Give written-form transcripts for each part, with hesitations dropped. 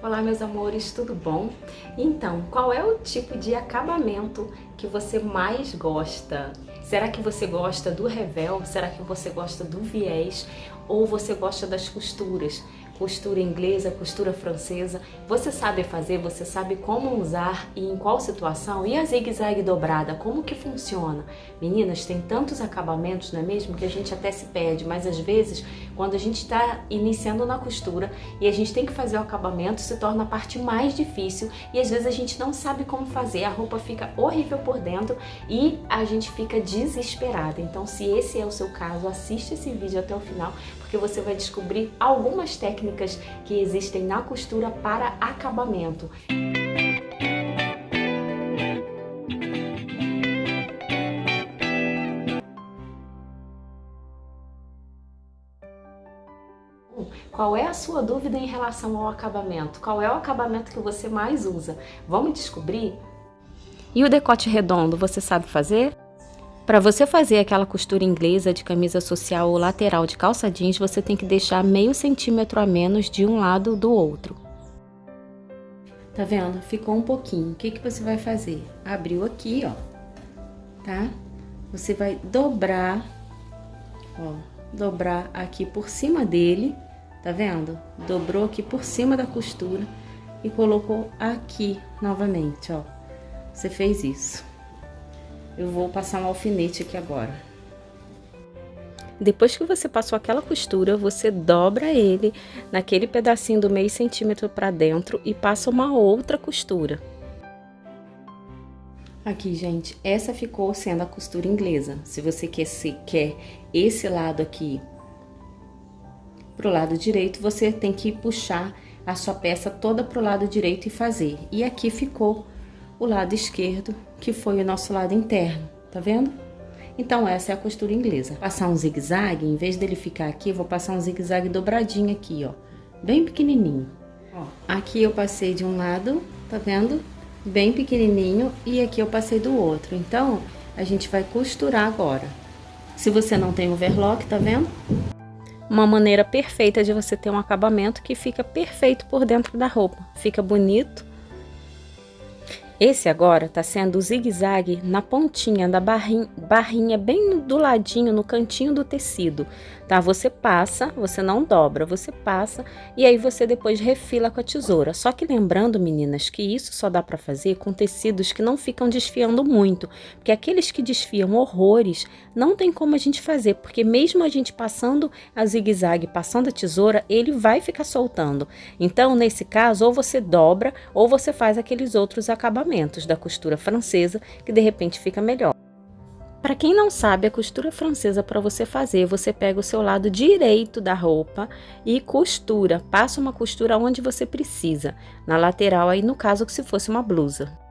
Olá, meus amores, tudo bom? Então, qual é o tipo de acabamento que você mais gosta? Será que você gosta do revel? Será que você gosta do viés? Ou você gosta das costuras? Costura inglesa, costura francesa? Você sabe fazer? Você sabe como usar e em qual situação? E a zigue-zague dobrada, como que funciona? Meninas, tem tantos acabamentos, não é mesmo? Que a gente até se perde, mas às vezes, quando a gente está iniciando na costura e a gente tem que fazer o acabamento, se torna a parte mais difícil e às vezes a gente não sabe como fazer, a roupa fica horrível por dentro e a gente fica desesperada. Então, se esse é o seu caso, assista esse vídeo até o final, porque você vai descobrir algumas técnicas que existem na costura para acabamento. Qual é a sua dúvida em relação ao acabamento? Qual é o acabamento que você mais usa? Vamos descobrir? E o decote redondo, você sabe fazer? Para você fazer aquela costura inglesa de camisa social ou lateral de calça jeans, você tem que deixar meio centímetro a menos de um lado do outro. Tá vendo? Ficou um pouquinho. O que que você vai fazer? Abriu aqui, ó, tá? Você vai dobrar, ó, dobrar aqui por cima dele, tá vendo? Dobrou aqui por cima da costura e colocou aqui novamente, ó. Você fez isso. Eu vou passar um alfinete aqui agora. Depois que você passou aquela costura, você dobra ele naquele pedacinho do meio centímetro para dentro e passa uma outra costura. Aqui, gente, essa ficou sendo a costura inglesa. Se você quer esse lado aqui pro lado direito, você tem que puxar a sua peça toda pro lado direito e fazer. E aqui ficou o lado esquerdo, que foi o nosso lado interno, tá vendo? Então, essa é a costura inglesa. Passar um zigue-zague, em vez dele ficar aqui, eu vou passar um zigue-zague dobradinho aqui, ó, bem pequenininho. Ó, aqui eu passei de um lado, tá vendo? Bem pequenininho, e aqui eu passei do outro. Então, a gente vai costurar agora. Se você não tem overlock, tá vendo? Uma maneira perfeita de você ter um acabamento que fica perfeito por dentro da roupa. Fica bonito. Esse agora tá sendo o zigue-zague na pontinha da barrinha bem do ladinho, no cantinho do tecido, tá? Você passa, você não dobra, você passa e aí você depois refila com a tesoura. Só que lembrando, meninas, que isso só dá pra fazer com tecidos que não ficam desfiando muito, porque aqueles que desfiam horrores, não tem como a gente fazer, porque mesmo a gente passando a zigue-zague, passando a tesoura, ele vai ficar soltando. Então, nesse caso, ou você dobra, ou você faz aqueles outros acabamentos da costura francesa, que de repente fica melhor. Para quem não sabe, a costura francesa para você fazer, você pega o seu lado direito da roupa e costura, passa uma costura onde você precisa, na lateral aí no caso que se fosse uma blusa.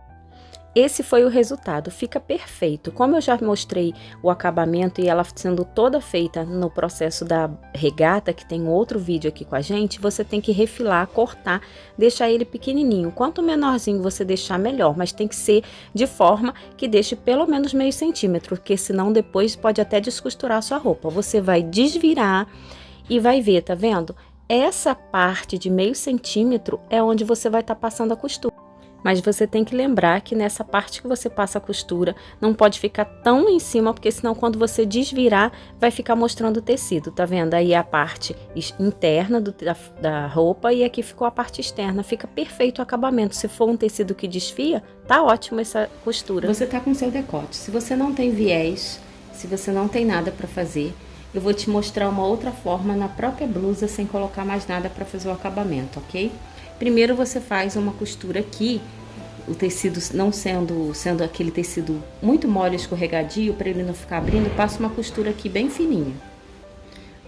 Esse foi o resultado, fica perfeito. Como eu já mostrei o acabamento e ela sendo toda feita no processo da regata, que tem outro vídeo aqui com a gente, você tem que refilar, cortar, deixar ele pequenininho. Quanto menorzinho você deixar, melhor, mas tem que ser de forma que deixe pelo menos meio centímetro, porque senão depois pode até descosturar a sua roupa. Você vai desvirar e vai ver, tá vendo? Essa parte de meio centímetro é onde você vai estar passando a costura. Mas você tem que lembrar que nessa parte que você passa a costura, não pode ficar tão em cima, porque senão quando você desvirar, vai ficar mostrando o tecido, tá vendo? Aí a parte interna da roupa e aqui ficou a parte externa, fica perfeito o acabamento. Se for um tecido que desfia, tá ótimo essa costura. Você tá com seu decote. Se você não tem viés, se você não tem nada pra fazer, eu vou te mostrar uma outra forma na própria blusa, sem colocar mais nada pra fazer o acabamento, ok? Primeiro você faz uma costura aqui, o tecido não sendo aquele tecido muito mole, escorregadio, para ele não ficar abrindo, passa uma costura aqui bem fininha.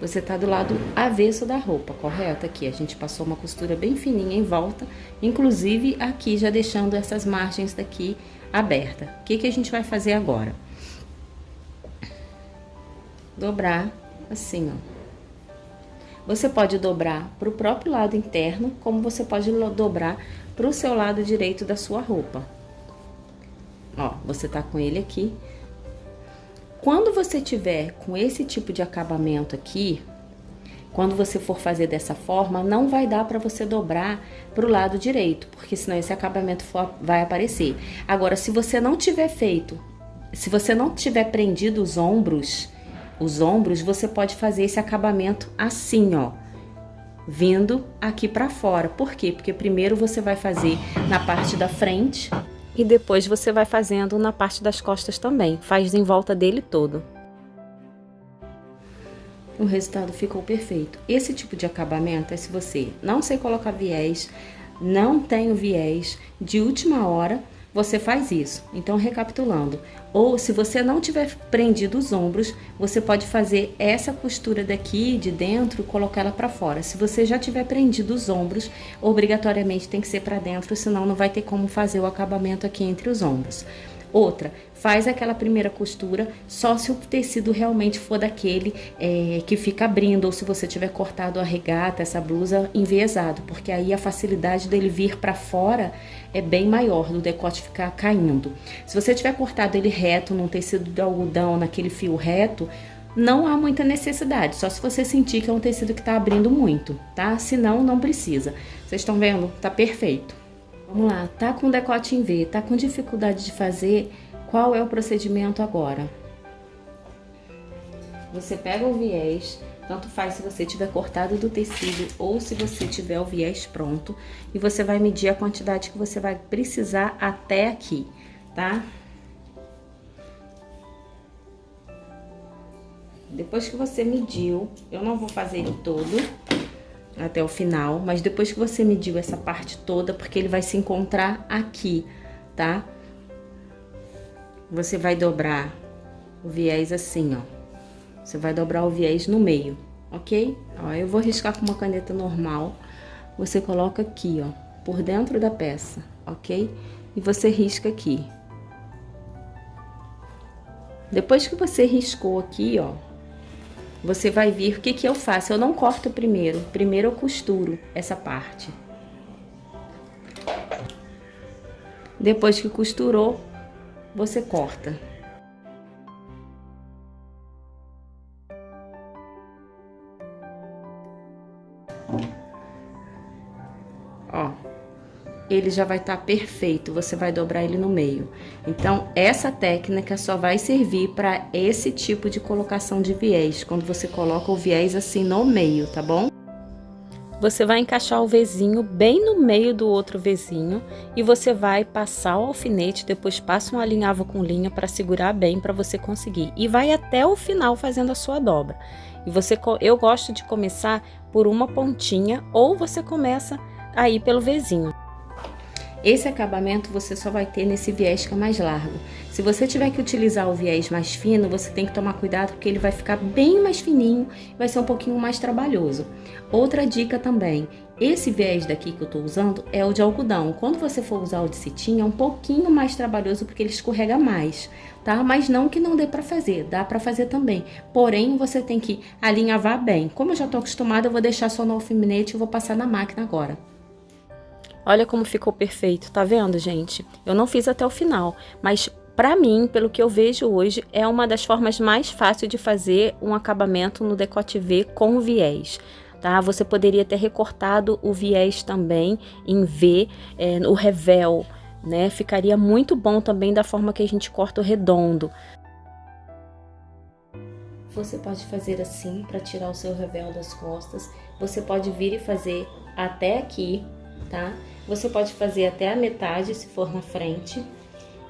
Você tá do lado avesso da roupa, correto? Aqui a gente passou uma costura bem fininha em volta, inclusive aqui já deixando essas margens daqui abertas. O que que a gente vai fazer agora? Dobrar assim, ó. Você pode dobrar para o próprio lado interno, como você pode dobrar para o seu lado direito da sua roupa. Ó, você tá com ele aqui. Quando você tiver com esse tipo de acabamento aqui, Quando você for fazer dessa forma, não vai dar para você dobrar para o lado direito, porque senão esse acabamento vai aparecer. Agora, se você não tiver prendido os ombros, você pode fazer esse acabamento assim, ó, vindo aqui para fora. Por quê? Porque primeiro você vai fazer na parte da frente e depois você vai fazendo na parte das costas também. Faz em volta dele todo. O resultado ficou perfeito. Esse tipo de acabamento é se você não sei colocar viés, não tem o viés, de última hora você faz isso. Então, recapitulando, ou se você não tiver prendido os ombros, você pode fazer essa costura daqui de dentro, colocar ela para fora. Se você já tiver prendido os ombros, obrigatoriamente tem que ser para dentro, senão não vai ter como fazer o acabamento aqui entre os ombros. Outra, faz aquela primeira costura só se o tecido realmente for daquele que fica abrindo, ou se você tiver cortado a regata, essa blusa enviesado, porque aí a facilidade dele vir para fora é bem maior, do decote ficar caindo. Se você tiver cortado ele reto, num tecido de algodão, naquele fio reto, não há muita necessidade, só se você sentir que é um tecido que tá abrindo muito, tá? Senão, não precisa. Vocês estão vendo? Tá perfeito. Vamos lá, tá com decote em V, tá com dificuldade de fazer, qual é o procedimento agora? Você pega o viés, tanto faz se você tiver cortado do tecido ou se você tiver o viés pronto, e você vai medir a quantidade que você vai precisar até aqui, tá? Depois que você mediu, eu não vou fazer ele todo até o final, mas depois que você mediu essa parte toda, porque ele vai se encontrar aqui, tá? Você vai dobrar o viés assim, ó. Você vai dobrar o viés no meio, ok? Ó, eu vou riscar com uma caneta normal. Você coloca aqui, ó, por dentro da peça, ok? E você risca aqui. Depois que você riscou aqui, ó, você vai vir, o que que eu faço? Eu não corto primeiro eu costuro essa parte. Depois que costurou, você corta. Ó, ele já vai estar perfeito, você vai dobrar ele no meio. Então, essa técnica só vai servir para esse tipo de colocação de viés, quando você coloca o viés assim no meio, tá bom? Você vai encaixar o Vzinho bem no meio do outro Vzinho e você vai passar o alfinete, depois passa um alinhavo com linha para segurar bem, para você conseguir. E vai até o final fazendo a sua dobra. E eu gosto de começar por uma pontinha ou você começa aí pelo Vzinho. Esse acabamento você só vai ter nesse viés que é mais largo. Se você tiver que utilizar o viés mais fino, você tem que tomar cuidado porque ele vai ficar bem mais fininho, vai ser um pouquinho mais trabalhoso. Outra dica também, esse viés daqui que eu tô usando é o de algodão. Quando você for usar o de cetim, é um pouquinho mais trabalhoso porque ele escorrega mais, tá? Mas não que não dê pra fazer, dá pra fazer também. Porém, você tem que alinhavar bem. Como eu já tô acostumada, eu vou deixar só no alfinete e vou passar na máquina agora. Olha como ficou perfeito, tá vendo, gente? Eu não fiz até o final, mas pra mim, pelo que eu vejo hoje, é uma das formas mais fáceis de fazer um acabamento no decote V com viés, tá? Você poderia ter recortado o viés também em V, o revel, né? Ficaria muito bom também da forma que a gente corta o redondo. Você pode fazer assim para tirar o seu revel das costas. Você pode vir e fazer até aqui, tá? Você pode fazer até a metade, se for na frente.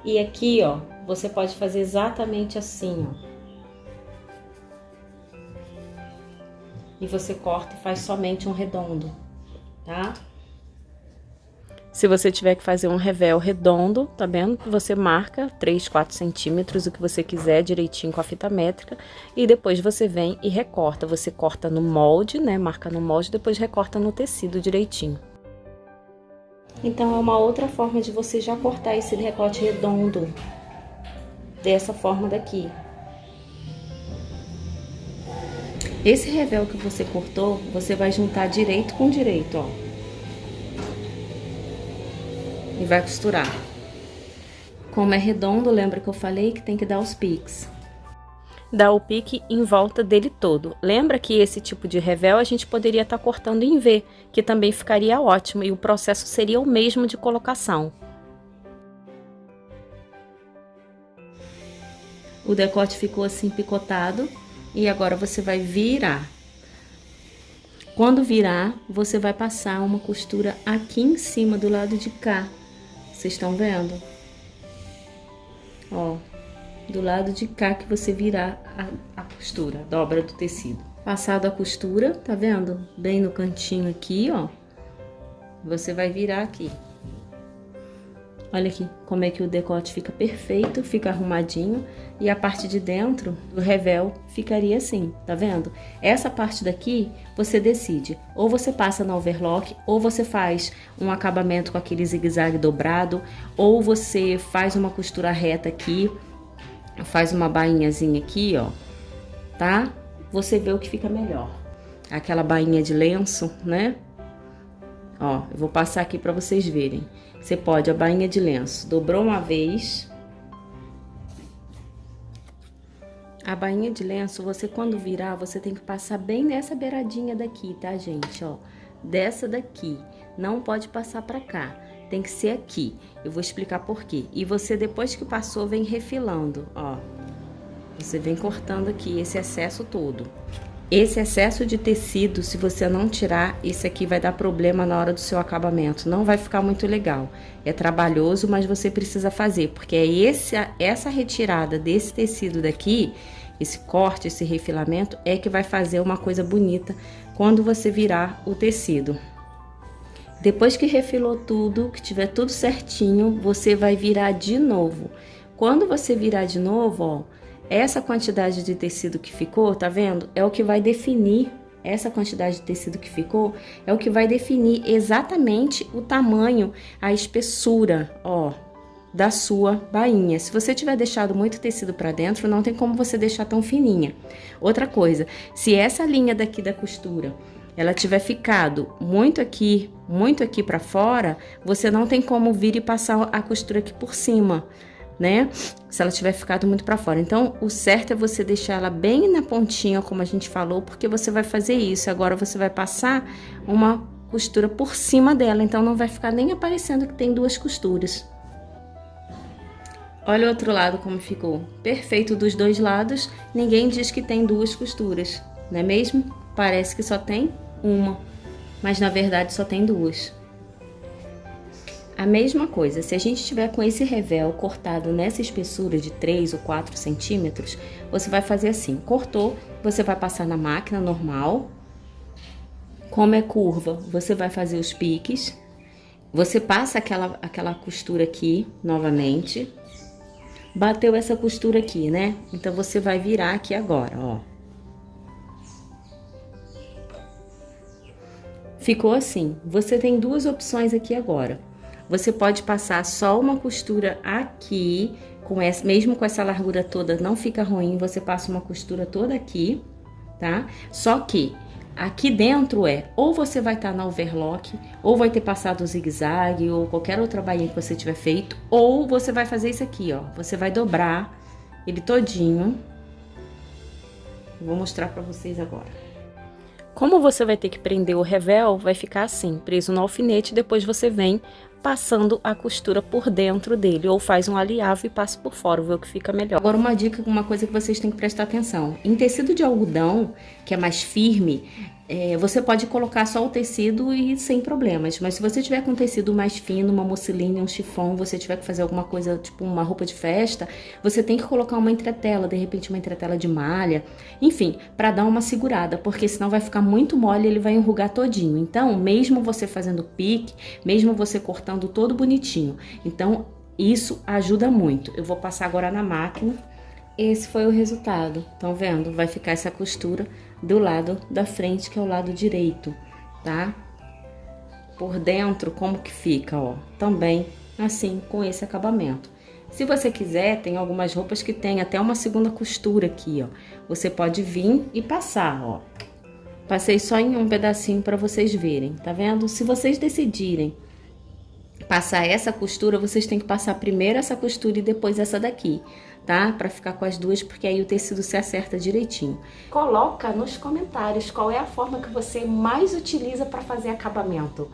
E aqui, ó, você pode fazer exatamente assim, ó. E você corta e faz somente um redondo, tá? Se você tiver que fazer um revel redondo, tá vendo? Você marca 3, 4 centímetros, o que você quiser, direitinho com a fita métrica. E depois você vem e recorta. Você corta no molde, né? Marca no molde, depois recorta no tecido direitinho. Então, é uma outra forma de você já cortar esse decote redondo, dessa forma daqui. Esse revel que você cortou, você vai juntar direito com direito, ó. E vai costurar. Como é redondo, lembra que eu falei que tem que dar os piques. dar o pique em volta dele todo. Lembra que esse tipo de revel a gente poderia estar cortando em V, que também ficaria ótimo, e o processo seria o mesmo de colocação. O decote ficou assim picotado, e agora você vai virar. Quando virar, você vai passar uma costura aqui em cima do lado de cá. Vocês estão vendo? Ó, do lado de cá que você virar a costura, a dobra do tecido. Passado a costura, tá vendo? Bem no cantinho aqui, ó. Você vai virar aqui. Olha aqui como é que o decote fica perfeito, fica arrumadinho. E a parte de dentro do revel ficaria assim, tá vendo? Essa parte daqui, você decide. Ou você passa na overlock, ou você faz um acabamento com aquele zigue-zague dobrado, ou você faz uma costura reta aqui, faz uma bainhazinha aqui, ó, tá? Você vê o que fica melhor. Aquela bainha de lenço, né? Ó, eu vou passar aqui pra vocês verem. Você pode, a bainha de lenço, dobrou uma vez. A bainha de lenço, você quando virar, você tem que passar bem nessa beiradinha daqui, tá, gente? Ó, dessa daqui. Não pode passar pra cá. Tem que ser aqui. Eu vou explicar por quê. E você, depois que passou, vem refilando, ó. Você vem cortando aqui esse excesso todo. Esse excesso de tecido, se você não tirar, esse aqui vai dar problema na hora do seu acabamento. Não vai ficar muito legal. É trabalhoso, mas você precisa fazer, porque é essa retirada desse tecido daqui, esse corte, esse refilamento, é que vai fazer uma coisa bonita quando você virar o tecido. Depois que refilou tudo, que tiver tudo certinho, você vai virar de novo. Quando você virar de novo, ó, essa quantidade de tecido que ficou, tá vendo? É o que vai definir, essa quantidade de tecido que ficou, é o que vai definir exatamente o tamanho, a espessura, ó, da sua bainha. Se você tiver deixado muito tecido pra dentro, não tem como você deixar tão fininha. Outra coisa, se essa linha daqui da costura, ela tiver ficado muito aqui pra fora, você não tem como vir e passar a costura aqui por cima, né? Se ela tiver ficado muito pra fora. Então, o certo é você deixar ela bem na pontinha, como a gente falou, porque você vai fazer isso. Agora, você vai passar uma costura por cima dela, então não vai ficar nem aparecendo que tem duas costuras. Olha o outro lado como ficou. Perfeito dos dois lados, ninguém diz que tem duas costuras, não é mesmo? Parece que só tem uma, mas na verdade só tem duas. A mesma coisa, se a gente tiver com esse revel cortado nessa espessura de 3 ou 4 centímetros, você vai fazer assim, cortou, você vai passar na máquina normal. Como é curva, você vai fazer os piques, você passa aquela costura aqui novamente, bateu essa costura aqui, né? Então, você vai virar aqui agora, ó. Ficou assim, você tem duas opções aqui agora. Você pode passar só uma costura aqui, mesmo com essa largura toda, não fica ruim, você passa uma costura toda aqui, tá? Só que aqui dentro ou você vai estar na overlock, ou vai ter passado o zigue-zague, ou qualquer outra bainha que você tiver feito, ou você vai fazer isso aqui, ó. Você vai dobrar ele todinho. Vou mostrar pra vocês agora. Como você vai ter que prender o revel, vai ficar assim, preso no alfinete, depois você vem passando a costura por dentro dele, ou faz um alinhavo e passa por fora, vê o que fica melhor. Agora uma dica, uma coisa que vocês têm que prestar atenção. Em tecido de algodão, que é mais firme, você pode colocar só o tecido e sem problemas, mas se você tiver com tecido mais fino, uma musseline, um chifão, você tiver que fazer alguma coisa, tipo uma roupa de festa, você tem que colocar uma entretela, de repente uma entretela de malha, enfim, para dar uma segurada, porque senão vai ficar muito mole e ele vai enrugar todinho. Então, mesmo você fazendo pique, mesmo você cortando todo bonitinho, então isso ajuda muito. Eu vou passar agora na máquina. Esse foi o resultado, estão vendo? Vai ficar essa costura do lado da frente, que é o lado direito, tá? Por dentro, como que fica, ó? Também assim, com esse acabamento. Se você quiser, tem algumas roupas que tem até uma segunda costura aqui, ó. Você pode vir e passar, ó. Passei só em um pedacinho para vocês verem, tá vendo? Se vocês decidirem passar essa costura, vocês têm que passar primeiro essa costura e depois essa daqui, tá? Pra ficar com as duas, porque aí o tecido se acerta direitinho. Coloca nos comentários qual é a forma que você mais utiliza para fazer acabamento.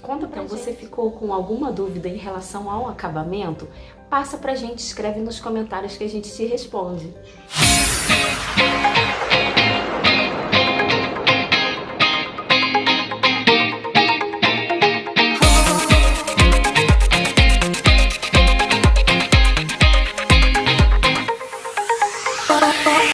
Conta pra gente. Você ficou com alguma dúvida em relação ao acabamento? Passa pra gente, escreve nos comentários que a gente te responde.